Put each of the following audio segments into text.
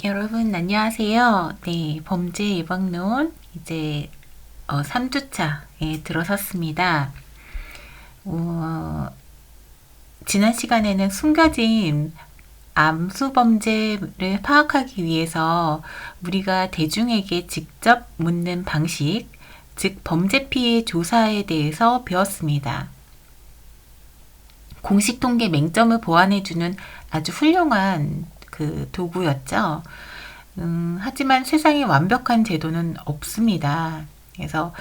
여러분 안녕하세요. 네, 범죄 예방론 이제 3주차에 들어섰습니다. 어, 지난 시간에는 숨겨진 암수 범죄를 파악하기 위해서 우리가 대중에게 직접 묻는 방식, 즉 범죄 피해 조사에 대해서 배웠습니다. 공식 통계 맹점을 보완해주는 아주 훌륭한 그 도구였죠. 하지만 세상에 완벽한 제도는 없습니다. 그래서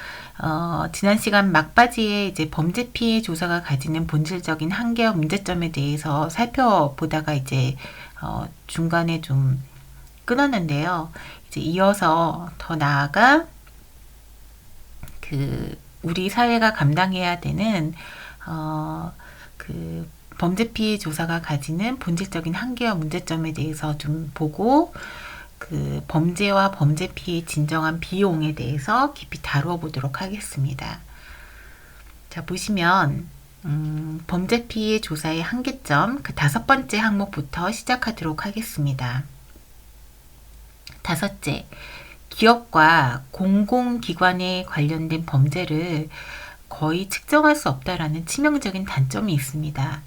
지난 시간 막바지에 이제 범죄 피해 조사가 가지는 본질적인 한계와 문제점에 대해서 살펴보다가 이제 중간에 좀 끊었는데요. 이제 이어서 더 나아가 그 우리 사회가 감당해야 되는 그 범죄 피해 조사가 가지는 본질적인 한계와 문제점에 대해서 좀 보고 그 범죄와 범죄 피해 진정한 비용에 대해서 깊이 다루어 보도록 하겠습니다. 자, 보시면 범죄 피해 조사의 한계점 그 5번째 항목부터 시작하도록 하겠습니다. 5째, 기업과 공공기관에 관련된 범죄를 거의 측정할 수 없다라는 치명적인 단점이 있습니다.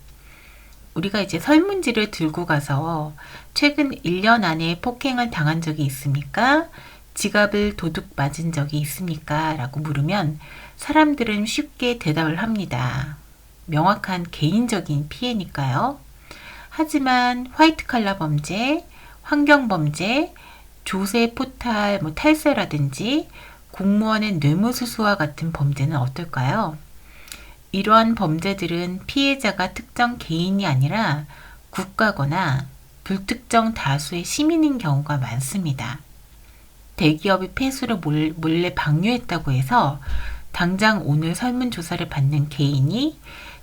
우리가 이제 설문지를 들고 가서 최근 1년 안에 폭행을 당한 적이 있습니까? 지갑을 도둑 맞은 적이 있습니까? 라고 물으면 사람들은 쉽게 대답을 합니다. 명확한 개인적인 피해니까요. 하지만 화이트 칼라 범죄, 환경 범죄, 조세 포탈, 탈세라든지 공무원의 뇌물수수와 같은 범죄는 어떨까요? 이러한 범죄들은 피해자가 특정 개인이 아니라 국가거나 불특정 다수의 시민인 경우가 많습니다. 대기업이 폐수를 몰래 방류했다고 해서 당장 오늘 설문조사를 받는 개인이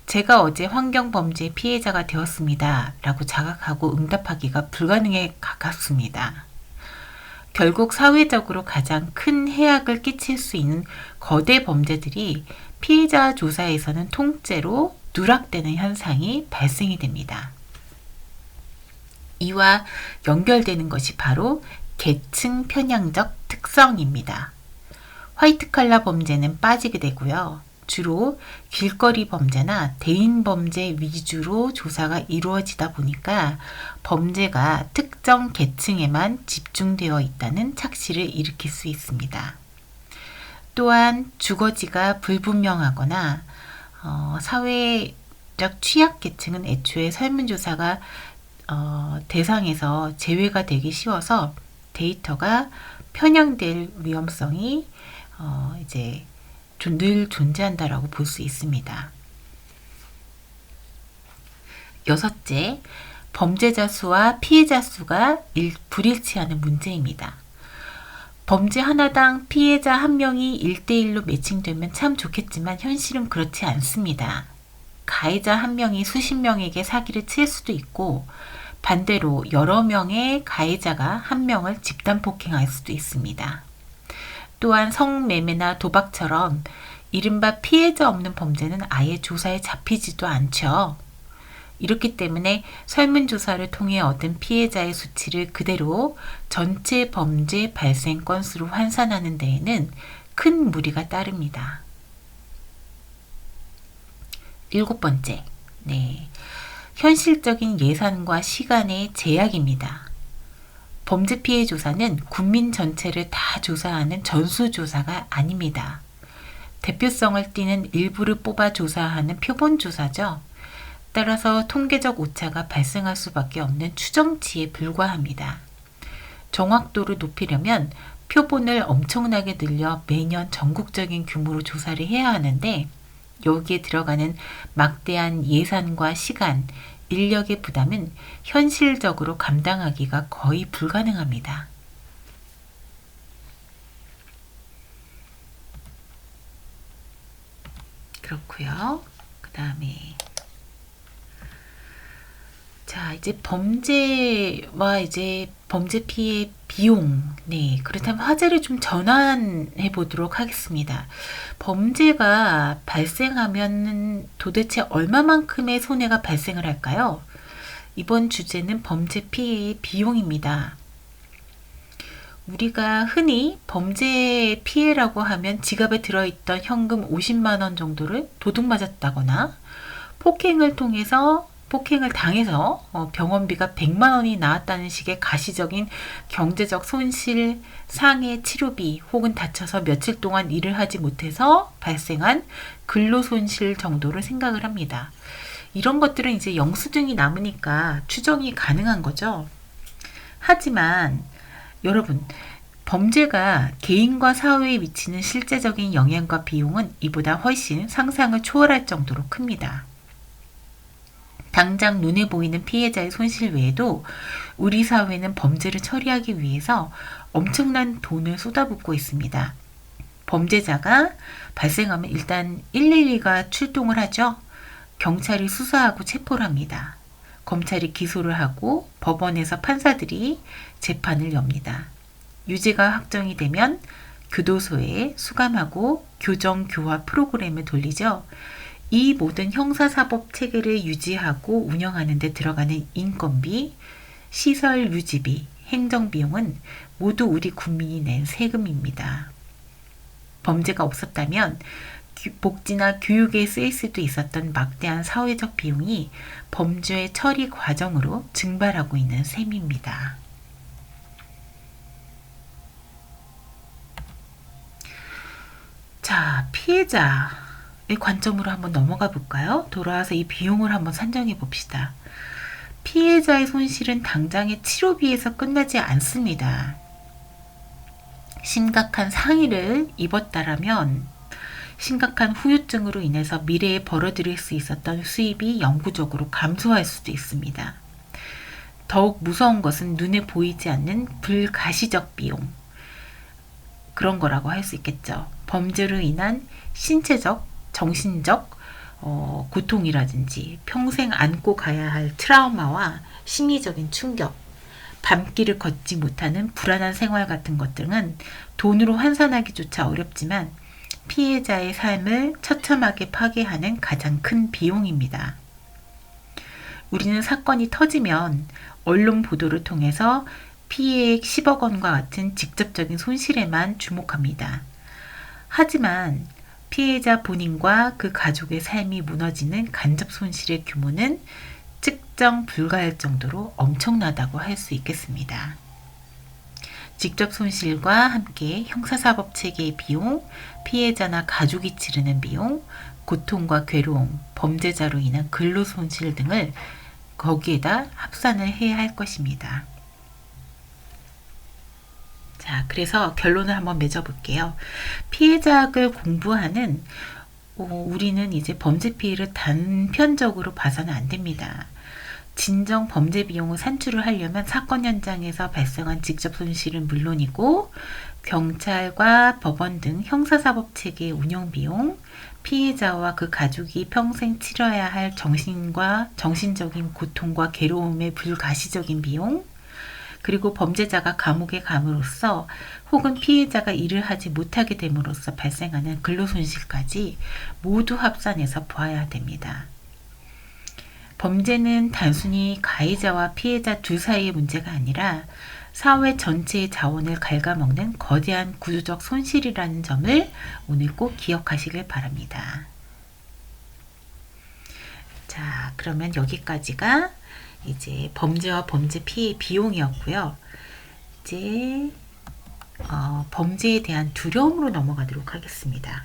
제가 어제 환경범죄 피해자가 되었습니다. 라고 자각하고 응답하기가 불가능에 가깝습니다. 결국 사회적으로 가장 큰 해악을 끼칠 수 있는 거대 범죄들이 피해자 조사에서는 통째로 누락되는 현상이 발생이 됩니다. 이와 연결되는 것이 바로 계층 편향적 특성입니다. 화이트 칼라 범죄는 빠지게 되고요. 주로 길거리 범죄나 대인 범죄 위주로 조사가 이루어지다 보니까 범죄가 특정 계층에만 집중되어 있다는 착시를 일으킬 수 있습니다. 또한 주거지가 불분명하거나 사회적 취약계층은 애초에 설문조사가 대상에서 제외가 되기 쉬워서 데이터가 편향될 위험성이 이제 늘 존재한다라고 볼 수 있습니다. 6째, 범죄자 수와 피해자 수가 불일치하는 문제입니다. 범죄 하나당 피해자 한 명이 1대1로 매칭되면 참 좋겠지만 현실은 그렇지 않습니다. 가해자 한 명이 수십 명에게 사기를 칠 수도 있고 반대로 여러 명의 가해자가 한 명을 집단 폭행할 수도 있습니다. 또한 성매매나 도박처럼 이른바 피해자 없는 범죄는 아예 조사에 잡히지도 않죠. 이렇기 때문에 설문조사를 통해 얻은 피해자의 수치를 그대로 전체 범죄 발생 건수로 환산하는 데에는 큰 무리가 따릅니다. 7번째, 현실적인 예산과 시간의 제약입니다. 범죄 피해 조사는 국민 전체를 다 조사하는 전수조사가 아닙니다. 대표성을 띠는 일부를 뽑아 조사하는 표본조사죠. 따라서 통계적 오차가 발생할 수밖에 없는 추정치에 불과합니다. 정확도를 높이려면 표본을 엄청나게 늘려 매년 전국적인 규모로 조사를 해야 하는데 여기에 들어가는 막대한 예산과 시간, 인력의 부담은 현실적으로 감당하기가 거의 불가능합니다. 그렇고요. 그 다음에 자, 이제 범죄와 이제 범죄 피해 비용. 그렇다면 화제를 좀 전환해 보도록 하겠습니다. 범죄가 발생하면 도대체 얼마만큼의 손해가 발생을 할까요? 이번 주제는 범죄 피해의 비용입니다. 우리가 흔히 범죄 피해라고 하면 지갑에 들어있던 현금 50만 원 정도를 도둑 맞았다거나 폭행을 당해서 병원비가 100만 원이 나왔다는 식의 가시적인 경제적 손실, 상해, 치료비 혹은 다쳐서 며칠 동안 일을 하지 못해서 발생한 근로손실 정도를 생각을 합니다. 이런 것들은 이제 영수증이 남으니까 추정이 가능한 거죠. 하지만 여러분, 범죄가 개인과 사회에 미치는 실제적인 영향과 비용은 이보다 훨씬 상상을 초월할 정도로 큽니다. 당장 눈에 보이는 피해자의 손실 외에도 우리 사회는 범죄를 처리하기 위해서 엄청난 돈을 쏟아붓고 있습니다. 범죄자가 발생하면 일단 112가 출동을 하죠. 경찰이 수사하고 체포를 합니다. 검찰이 기소를 하고 법원에서 판사들이 재판을 엽니다. 유죄가 확정이 되면 교도소에 수감하고 교정 교화 프로그램을 돌리죠. 이 모든 형사사법 체계를 유지하고 운영하는 데 들어가는 인건비, 시설 유지비, 행정비용은 모두 우리 국민이 낸 세금입니다. 범죄가 없었다면 복지나 교육에 쓰일 수도 있었던 막대한 사회적 비용이 범죄 처리 과정으로 증발하고 있는 셈입니다. 자, 피해자의 관점으로 한번 넘어가 볼까요? 돌아와서 이 비용을 한번 산정해 봅시다. 피해자의 손실은 당장의 치료비에서 끝나지 않습니다. 심각한 상해를 입었다라면 심각한 후유증으로 인해서 미래에 벌어들일 수 있었던 수입이 영구적으로 감소할 수도 있습니다. 더욱 무서운 것은 눈에 보이지 않는 불가시적 비용, 그런 거라고 할 수 있겠죠. 범죄로 인한 신체적, 정신적 고통이라든지 평생 안고 가야 할 트라우마와 심리적인 충격, 밤길을 걷지 못하는 불안한 생활 같은 것들은 돈으로 환산하기조차 어렵지만 피해자의 삶을 처참하게 파괴하는 가장 큰 비용입니다. 우리는 사건이 터지면 언론 보도를 통해서 피해액 10억 원과 같은 직접적인 손실에만 주목합니다. 하지만 피해자 본인과 그 가족의 삶이 무너지는 간접 손실의 규모는 측정 불가할 정도로 엄청나다고 할 수 있겠습니다. 직접 손실과 함께 형사사법 체계의 비용, 피해자나 가족이 치르는 비용, 고통과 괴로움, 범죄자로 인한 근로손실 등을 거기에다 합산을 해야 할 것입니다. 자, 그래서 결론을 한번 맺어볼게요. 피해자학을 공부하는 우리는 이제 범죄 피해를 단편적으로 봐서는 안 됩니다. 진정 범죄 비용을 산출을 하려면 사건 현장에서 발생한 직접 손실은 물론이고 경찰과 법원 등 형사사법 체계의 운영 비용, 피해자와 그 가족이 평생 치러야 할 정신적인 고통과 괴로움의 불가시적인 비용, 그리고 범죄자가 감옥에 감으로써 혹은 피해자가 일을 하지 못하게 됨으로써 발생하는 근로손실까지 모두 합산해서 보아야 됩니다. 범죄는 단순히 가해자와 피해자 둘 사이의 문제가 아니라 사회 전체의 자원을 갉아먹는 거대한 구조적 손실이라는 점을 오늘 꼭 기억하시길 바랍니다. 자, 그러면 여기까지가 이제 범죄와 범죄 피해 비용이었고요. 이제 범죄에 대한 두려움으로 넘어가도록 하겠습니다.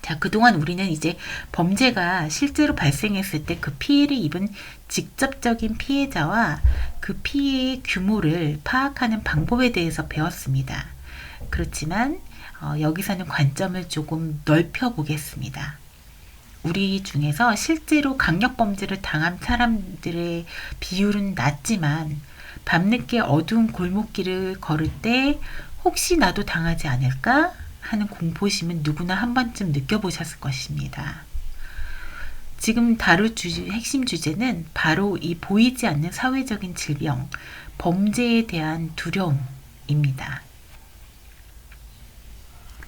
자, 그동안 우리는 이제 범죄가 실제로 발생했을 때 그 피해를 입은 직접적인 피해자와 그 피해의 규모를 파악하는 방법에 대해서 배웠습니다. 그렇지만 여기서는 관점을 조금 넓혀 보겠습니다. 우리 중에서 실제로 강력범죄를 당한 사람들의 비율은 낮지만 밤늦게 어두운 골목길을 걸을 때 혹시 나도 당하지 않을까 하는 공포심은 누구나 한 번쯤 느껴보셨을 것입니다. 지금 다룰 핵심 주제는 바로 이 보이지 않는 사회적인 질병, 범죄에 대한 두려움입니다.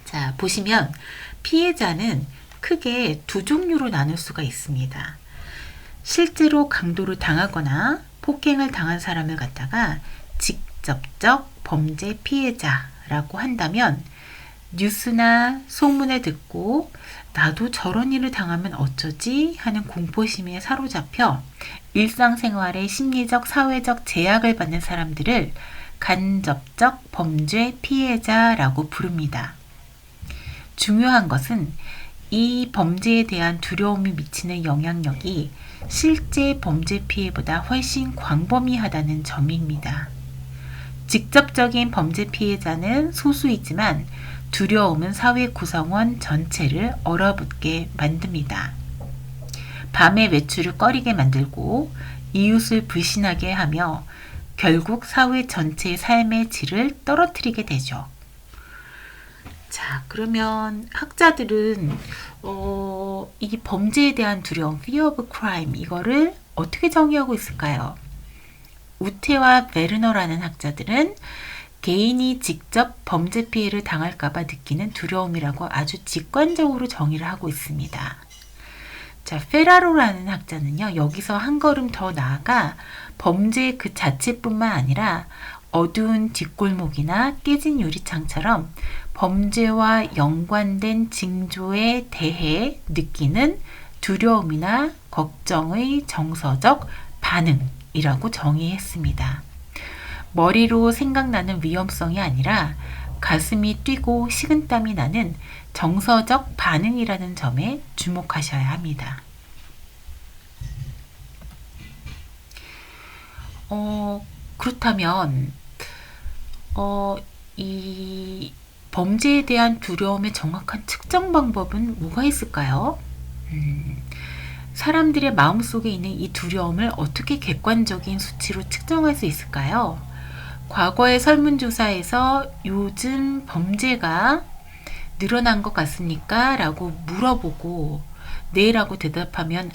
자, 보시면 피해자는 크게 두 종류로 나눌 수가 있습니다. 실제로 강도를 당하거나 폭행을 당한 사람을 갖다가 직접적 범죄 피해자라고 한다면 뉴스나 소문을 듣고 나도 저런 일을 당하면 어쩌지 하는 공포심에 사로잡혀 일상생활의 심리적, 사회적 제약을 받는 사람들을 간접적 범죄 피해자라고 부릅니다. 중요한 것은 이 범죄에 대한 두려움이 미치는 영향력이 실제 범죄 피해보다 훨씬 광범위하다는 점입니다. 직접적인 범죄 피해자는 소수이지만 두려움은 사회 구성원 전체를 얼어붙게 만듭니다. 밤의 외출을 꺼리게 만들고 이웃을 불신하게 하며 결국 사회 전체의 삶의 질을 떨어뜨리게 되죠. 자, 그러면 학자들은 이 범죄에 대한 두려움, fear of crime, 이거를 어떻게 정의하고 있을까요? 우테와 베르너라는 학자들은 개인이 직접 범죄 피해를 당할까봐 느끼는 두려움이라고 아주 직관적으로 정의를 하고 있습니다. 자, 페라로라는 학자는요, 여기서 한 걸음 더 나아가 범죄 그 자체뿐만 아니라 어두운 뒷골목이나 깨진 유리창처럼 범죄와 연관된 징조에 대해 느끼는 두려움이나 걱정의 정서적 반응이라고 정의했습니다. 머리로 생각나는 위험성이 아니라 가슴이 뛰고 식은땀이 나는 정서적 반응이라는 점에 주목하셔야 합니다. 그렇다면 이 범죄에 대한 두려움의 정확한 측정 방법은 뭐가 있을까요? 사람들의 마음속에 있는 이 두려움을 어떻게 객관적인 수치로 측정할 수 있을까요? 과거의 설문조사에서 요즘 범죄가 늘어난 것 같습니까? 라고 물어보고 네 라고 대답하면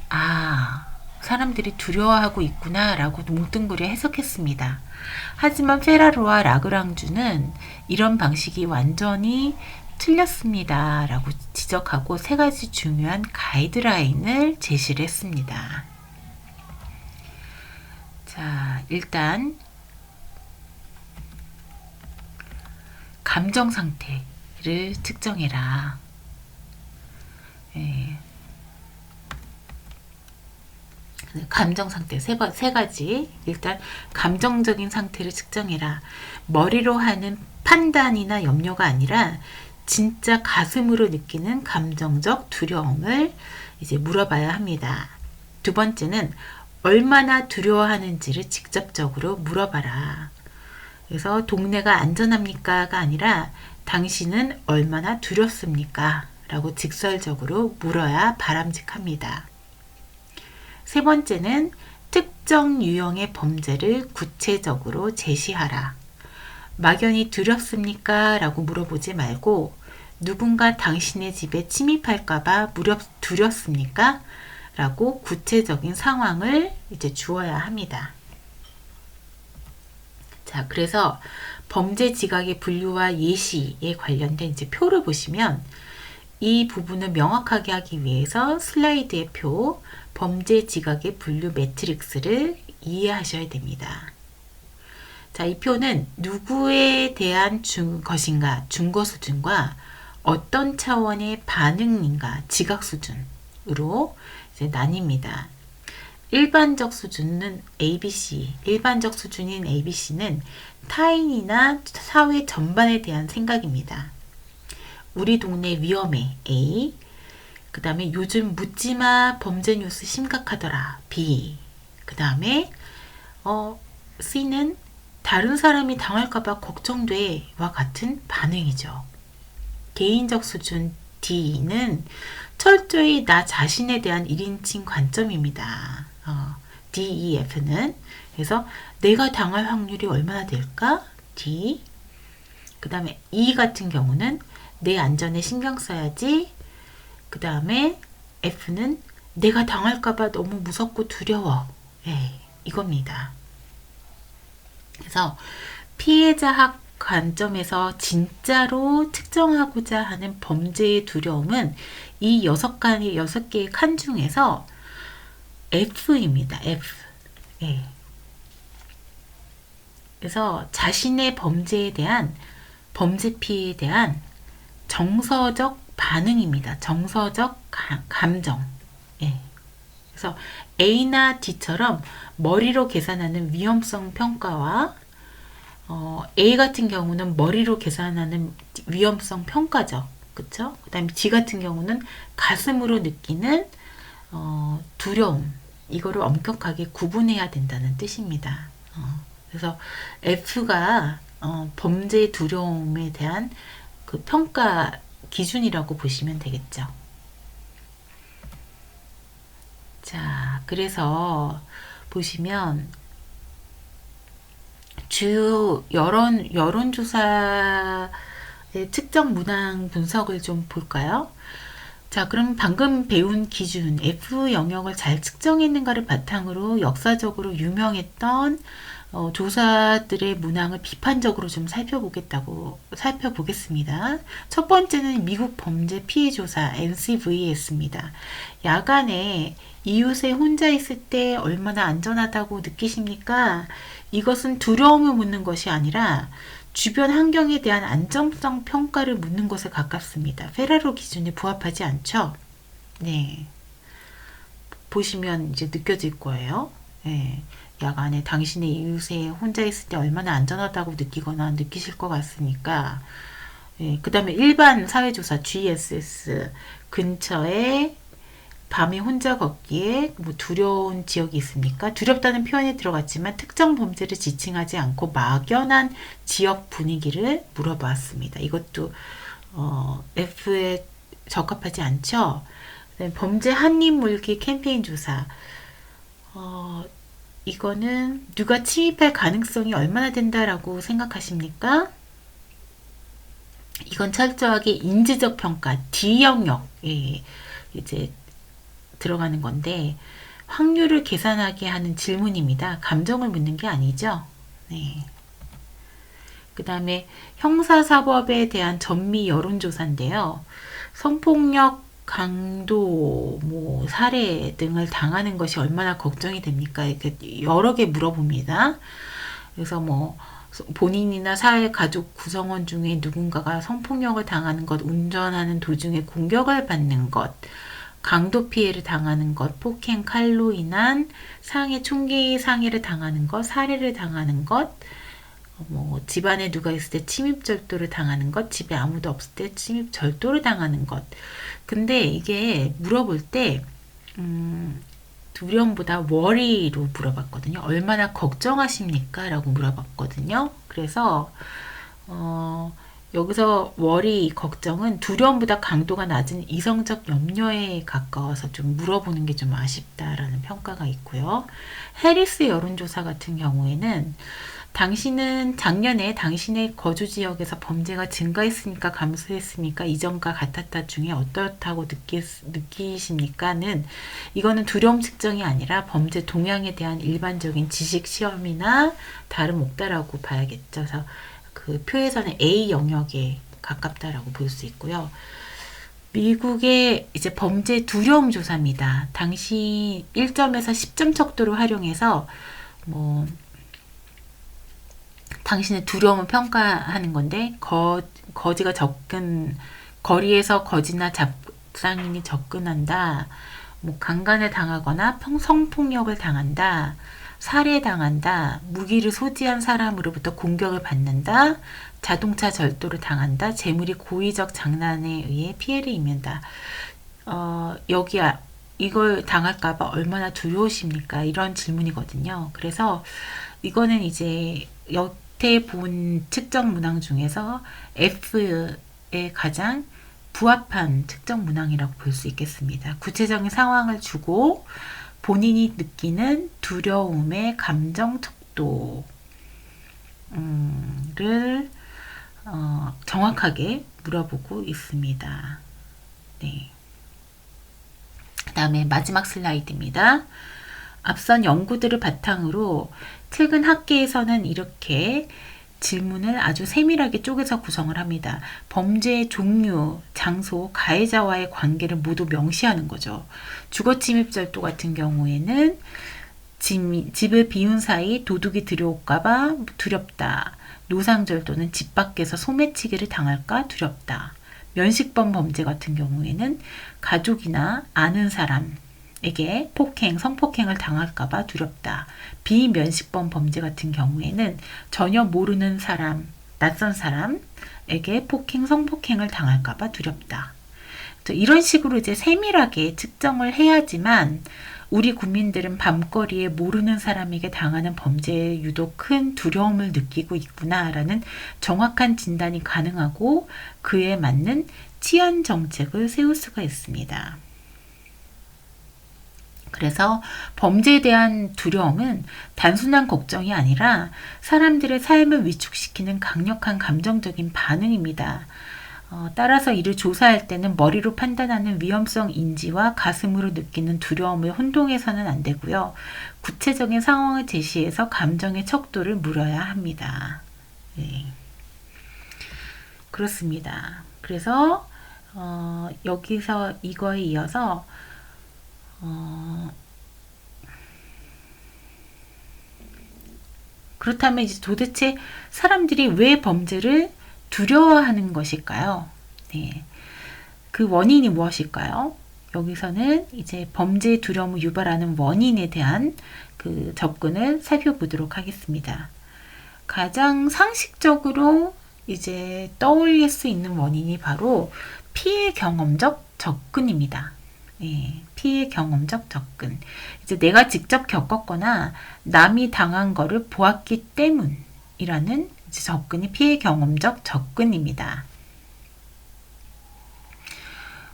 사람들이 두려워하고 있구나 라고 뭉뚱그려 해석했습니다. 하지만 페라로와 라그랑주는 이런 방식이 완전히 틀렸습니다 라고 지적하고 세 가지 중요한 가이드라인을 제시를 했습니다. 자, 일단 감정 상태를 측정해라. 감정 상태 세 가지. 일단 감정적인 상태를 측정해라. 머리로 하는 판단이나 염려가 아니라 진짜 가슴으로 느끼는 감정적 두려움을 이제 물어봐야 합니다. 두 번째는 얼마나 두려워하는지를 직접적으로 물어봐라. 그래서 동네가 안전합니까가 아니라 당신은 얼마나 두렵습니까? 라고 직설적으로 물어야 바람직합니다. 세 번째는 특정 유형의 범죄를 구체적으로 제시하라. 막연히 두렵습니까? 라고 물어보지 말고 누군가 당신의 집에 침입할까봐 두렵습니까? 라고 구체적인 상황을 이제 주어야 합니다. 자, 그래서 범죄 지각의 분류와 예시에 관련된 이제 표를 보시면 이 부분을 명확하게 하기 위해서 슬라이드의 표, 범죄 지각의 분류 매트릭스를 이해하셔야 됩니다. 자, 이 표는 누구에 대한 것인가, 중거 수준과 어떤 차원의 반응인가, 지각 수준으로 이제 나뉩니다. 일반적 수준은 ABC, 일반적 수준인 ABC는 타인이나 사회 전반에 대한 생각입니다. 우리 동네 위험해, A. 그 다음에 요즘 묻지마 범죄 뉴스 심각하더라, B. 그 다음에 C는 다른 사람이 당할까봐 걱정돼 와 같은 반응이죠. 개인적 수준 D는 철저히 나 자신에 대한 1인칭 관점입니다. DEF는 그래서 내가 당할 확률이 얼마나 될까? D. 그 다음에 E 같은 경우는 내 안전에 신경 써야지. 그 다음에 F는 내가 당할까봐 너무 무섭고 두려워. 이겁니다. 그래서 피해자학 관점에서 진짜로 측정하고자 하는 범죄의 두려움은 이 6개의 칸 중에서 F입니다. F. 그래서 자신의 범죄 피해에 대한 정서적 반응입니다. 정서적 감정. 예. 그래서 A나 D처럼 머리로 계산하는 위험성 평가와 A 같은 경우는 머리로 계산하는 위험성 평가죠. 그쵸? 그 다음에 D 같은 경우는 가슴으로 느끼는 두려움. 이거를 엄격하게 구분해야 된다는 뜻입니다. 그래서 F가 범죄 두려움에 대한 그 평가 기준이라고 보시면 되겠죠. 자, 그래서 보시면 주요 여론조사의 측정 문항 분석을 좀 볼까요? 자, 그럼 방금 배운 기준 F 영역을 잘 측정했는가를 바탕으로 역사적으로 유명했던 조사들의 문항을 비판적으로 좀 살펴보겠습니다. 첫 번째는 미국 범죄 피해 조사 NCVS입니다. 야간에 이웃에 혼자 있을 때 얼마나 안전하다고 느끼십니까? 이것은 두려움을 묻는 것이 아니라 주변 환경에 대한 안정성 평가를 묻는 것에 가깝습니다. 페라로 기준에 부합하지 않죠? 네. 보시면 이제 느껴질 거예요. 네. 야간에 당신의 이웃에 혼자 있을 때 얼마나 안전하다고 느끼거나 느끼실 것 같으니까. 네. 그 다음에 일반 사회조사 GSS 근처에 밤에 혼자 걷기에 뭐 두려운 지역이 있습니까? 두렵다는 표현이 들어갔지만 특정 범죄를 지칭하지 않고 막연한 지역 분위기를 물어봤습니다. 이것도 F에 적합하지 않죠? 범죄 한입 물기 캠페인 조사. 이거는 누가 침입할 가능성이 얼마나 된다라고 생각하십니까? 이건 철저하게 인지적 평가, D 영역에 이제 들어가는 건데 확률을 계산하게 하는 질문입니다. 감정을 묻는 게 아니죠. 네. 그 다음에 형사사법에 대한 전미 여론조사인데요. 성폭력, 강도, 뭐 살해 등을 당하는 것이 얼마나 걱정이 됩니까? 이렇게 여러 개 물어봅니다. 그래서 뭐 본인이나 사회 가족 구성원 중에 누군가가 성폭력을 당하는 것, 운전하는 도중에 공격을 받는 것, 강도 피해를 당하는 것, 폭행, 칼로 인한 상해, 총기 상해를 당하는 것, 살해를 당하는 것, 뭐 집안에 누가 있을 때 침입 절도를 당하는 것, 집에 아무도 없을 때 침입 절도를 당하는 것. 근데 이게 물어볼 때 두려움보다 worry로 물어봤거든요. 얼마나 걱정하십니까? 라고 물어봤거든요. 그래서 여기서 worry, 걱정은 두려움보다 강도가 낮은 이성적 염려에 가까워서 좀 물어보는 게 좀 아쉽다라는 평가가 있고요. 해리스 여론조사 같은 경우에는 당신은 작년에 당신의 거주 지역에서 범죄가 증가했으니까 감소했으니까 이전과 같았다 중에 어떻다고 느끼십니까는 이거는 두려움 측정이 아니라 범죄 동향에 대한 일반적인 지식 시험이나 다름없다라고 봐야겠죠. 그래서 그 표에서는 A 영역에 가깝다라고 볼 수 있고요. 미국의 이제 범죄 두려움 조사입니다. 당시 1점에서 10점 척도를 활용해서 뭐 당신의 두려움을 평가하는 건데 거지가 거리에서 거지나 잡상인이 접근한다. 뭐 강간을 당하거나 성폭력을 당한다. 살해당한다. 무기를 소지한 사람으로부터 공격을 받는다. 자동차 절도를 당한다. 재물이 고의적 장난에 의해 피해를 입는다. 이걸 당할까봐 얼마나 두려우십니까? 이런 질문이거든요. 그래서 이거는 이제 여태 본 측정 문항 중에서 F에 가장 부합한 측정 문항이라고 볼 수 있겠습니다. 구체적인 상황을 주고 본인이 느끼는 두려움의 감정 척도를 정확하게 물어보고 있습니다. 네. 그 다음에 마지막 슬라이드입니다. 앞선 연구들을 바탕으로 최근 학계에서는 이렇게 질문을 아주 세밀하게 쪼개서 구성을 합니다. 범죄의 종류, 장소, 가해자와의 관계를 모두 명시하는 거죠. 주거침입 절도 같은 경우에는 집을 비운 사이 도둑이 들여올까봐 두렵다. 노상절 또는 집 밖에서 소매치기를 당할까 두렵다. 면식범 범죄 같은 경우에는 가족이나 아는 사람에게 성폭행을 당할까봐 두렵다. 비면식범 범죄 같은 경우에는 전혀 모르는 사람, 낯선 사람에게 성폭행을 당할까봐 두렵다. 이런 식으로 이제 세밀하게 측정을 해야지만 우리 국민들은 밤거리에 모르는 사람에게 당하는 범죄에 유독 큰 두려움을 느끼고 있구나라는 정확한 진단이 가능하고 그에 맞는 치안 정책을 세울 수가 있습니다. 그래서 범죄에 대한 두려움은 단순한 걱정이 아니라 사람들의 삶을 위축시키는 강력한 감정적인 반응입니다. 따라서 이를 조사할 때는 머리로 판단하는 위험성 인지와 가슴으로 느끼는 두려움을 혼동해서는 안 되고요. 구체적인 상황을 제시해서 감정의 척도를 물어야 합니다. 네. 그렇습니다. 그래서 여기서 이거에 이어서 그렇다면 이제 도대체 사람들이 왜 범죄를 두려워하는 것일까요? 네. 그 원인이 무엇일까요? 여기서는 이제 범죄 두려움을 유발하는 원인에 대한 그 접근을 살펴보도록 하겠습니다. 가장 상식적으로 이제 떠올릴 수 있는 원인이 바로 피해 경험적 접근입니다. 네, 피해 경험적 접근. 이제 내가 직접 겪었거나 남이 당한 거를 보았기 때문이라는 접근이 피해 경험적 접근입니다.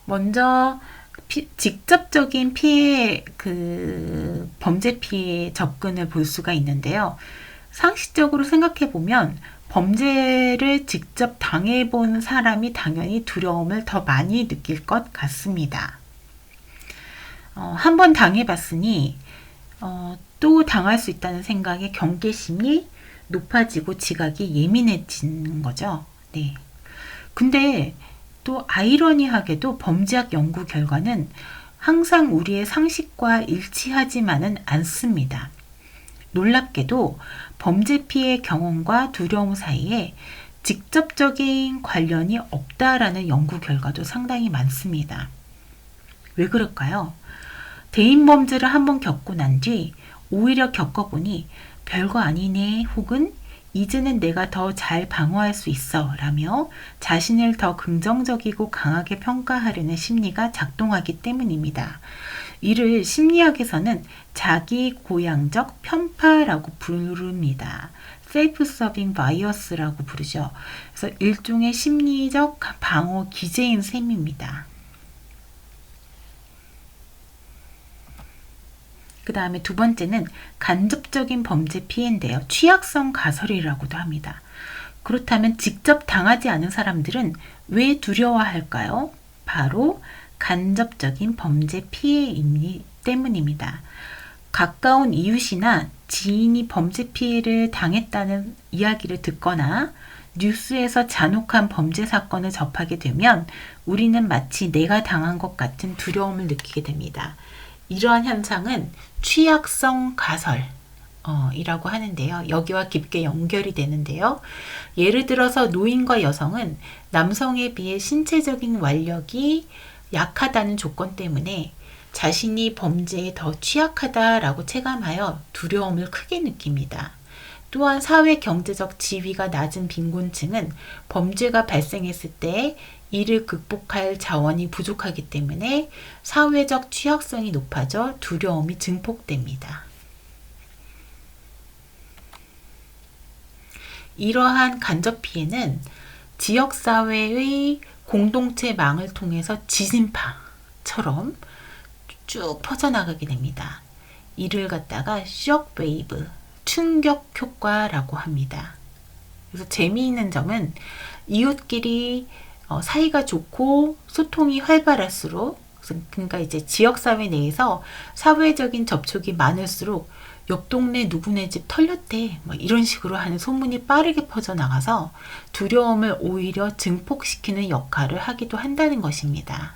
먼저 직접적인 범죄 피해 접근을 볼 수가 있는데요. 상식적으로 생각해 보면 범죄를 직접 당해본 사람이 당연히 두려움을 더 많이 느낄 것 같습니다. 한번 당해봤으니 또 당할 수 있다는 생각에 경계심이 높아지고 지각이 예민해지는 거죠. 네. 근데 또 아이러니하게도 범죄학 연구 결과는 항상 우리의 상식과 일치하지만은 않습니다. 놀랍게도 범죄 피해 경험과 두려움 사이에 직접적인 관련이 없다라는 연구 결과도 상당히 많습니다. 왜 그럴까요? 대인 범죄를 한번 겪고 난 뒤 오히려 겪어보니 별거 아니네 혹은 이제는 내가 더 잘 방어할 수 있어 라며 자신을 더 긍정적이고 강하게 평가하려는 심리가 작동하기 때문입니다. 이를 심리학에서는 자기고양적 편파라고 부릅니다. self-serving bias라고 부르죠. 그래서 일종의 심리적 방어 기제인 셈입니다. 그 다음에 두 번째는 간접적인 범죄 피해인데요. 취약성 가설이라고도 합니다. 그렇다면 직접 당하지 않은 사람들은 왜 두려워할까요? 바로 간접적인 범죄 피해 때문입니다. 가까운 이웃이나 지인이 범죄 피해를 당했다는 이야기를 듣거나 뉴스에서 잔혹한 범죄 사건을 접하게 되면 우리는 마치 내가 당한 것 같은 두려움을 느끼게 됩니다. 이러한 현상은 취약성 가설 이라고 하는데요. 여기와 깊게 연결이 되는데요. 예를 들어서 노인과 여성은 남성에 비해 신체적인 완력이 약하다는 조건 때문에 자신이 범죄에 더 취약하다라고 체감하여 두려움을 크게 느낍니다. 또한 사회 경제적 지위가 낮은 빈곤층은 범죄가 발생했을 때 이를 극복할 자원이 부족하기 때문에 사회적 취약성이 높아져 두려움이 증폭됩니다. 이러한 간접 피해는 지역사회의 공동체망을 통해서 지진파처럼 쭉 퍼져나가게 됩니다. 이를 갖다가 쇼크웨이브, 충격 효과라고 합니다. 그래서 재미있는 점은 이웃끼리 사이가 좋고 소통이 활발할수록, 그러니까 이제 지역사회 내에서 사회적인 접촉이 많을수록 옆 동네 누구네 집 털렸대 이런 식으로 하는 소문이 빠르게 퍼져나가서 두려움을 오히려 증폭시키는 역할을 하기도 한다는 것입니다.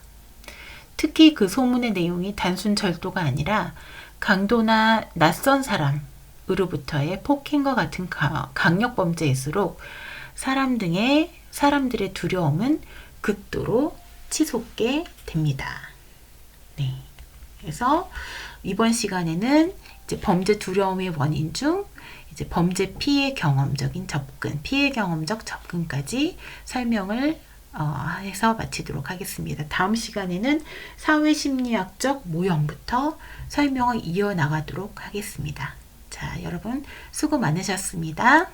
특히 그 소문의 내용이 단순 절도가 아니라 강도나 낯선 사람으로부터의 폭행과 같은 강력 범죄일수록 사람들의 두려움은 극도로 치솟게 됩니다. 네. 그래서 이번 시간에는 이제 범죄 두려움의 원인 중 이제 범죄 피해 경험적인 접근, 피해 경험적 접근까지 설명을 해서 마치도록 하겠습니다. 다음 시간에는 사회심리학적 모형부터 설명을 이어나가도록 하겠습니다. 자, 여러분 수고 많으셨습니다.